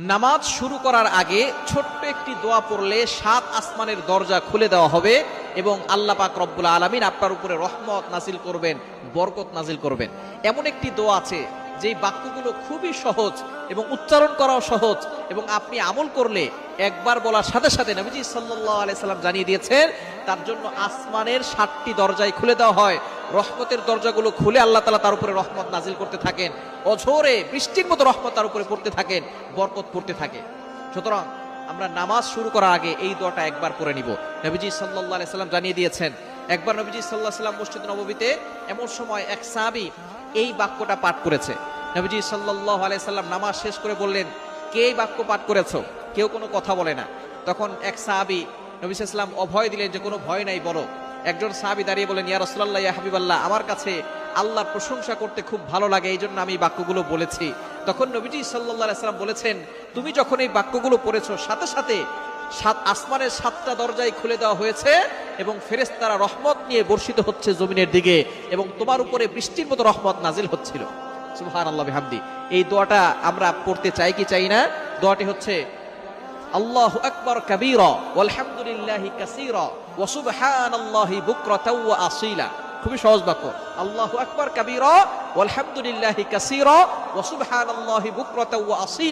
নামাজ শুরু করার আগে ছোট্ট একটি দোয়া পড়লে 7 আসমানের দরজা খুলে দেওয়া হবে এবং আল্লাহ পাক রব্বুল আলামিন আপনার উপরে রহমত নাজিল করবেন, বরকত নাজিল করবেন। এমন একটি দোয়া আছে যেই বাক্যগুলো খুবই সহজ এবং উচ্চারণ করাও সহজ এবং আপনি আমল করলে একবার বলার সাথে সাথে নবীজি সাল্লাল্লাহু আলাইহি সাল্লাম জানিয়ে দিয়েছেন তার জন্য আসমানের 7টি দরজাই খুলে দেওয়া হয়। রহমতের দরজাগুলো খুলে আল্লাহ তাআলা তার উপরে রহমত নাজিল করতে থাকেন, অঝোরে বৃষ্টির মতো রহমত তার উপরে পড়তে থাকেন, বরকত পড়তে থাকে। সুতরাং আমরা নামাজ শুরু করার আগে এই দোয়াটা একবার পড়ে নিব। নবীজি সাল্লাল্লাহু আলাইহি সাল্লাম জানিয়ে দিয়েছেন, একবার নবীজি সাল্লাল্লাহু আলাইহি সাল্লাম মসজিদ নববীতে এমন সময় এক সাহাবী এই বাক্যটা পাঠ করেছে। নবীজি সাল্লাল্লাহু আলাইহি সাল্লাম নামাজ শেষ করে বললেন, কে এই বাক্য পাঠ করেছো? কেউ কোনো কথা বলে না। তখন এক সাহাবী নবী সাল্লাল্লাহু আলাইহি সাল্লাম অভয় দিলেন যে কোনো ভয় নাই, বলো। একজন সাহাবী দাঁড়িয়ে বলেন, ইয়া রাসূলুল্লাহ, ইয়া হাবিবাল্লাহ, আমার কাছে আল্লাহর প্রশংসা করতে খুব ভালো লাগে, এই জন্য আমি বাক্যগুলো বলেছি। তখন নবীজি সাল্লাল্লাহু আলাইহি সাল্লাম বলেছেন, তুমি যখন এই বাক্যগুলো পড়েছো সাথে সাথে 7 আসমানের 7টা দরজাই খুলে দেওয়া হয়েছে এবং ফেরেশতারা রহমত নিয়ে বর্ষিত হচ্ছে জমিনের দিকে এবং তোমার উপরে বৃষ্টির মতো রহমত নাজিল হচ্ছিল। সুবহানাল্লাহ বিহামদি। এই দোয়াটা আমরা পড়তে চাই কি চাই না? দোয়াটি হচ্ছে আল্লাহু আকবার কাবীরা ওয়ালহামদুলিল্লাহি কাসীরা ওয়া সুবহানাল্লাহি বুকরাতাও ওয়া আসীলা। খুবই সহজ বাক্য। আল্লাহু আকবার কাবীরা ওয়ালহামদুলিল্লাহি কাসীরা ওয়া সুবহানাল্লাহি বুকরাতাও ওয়া আসীলা।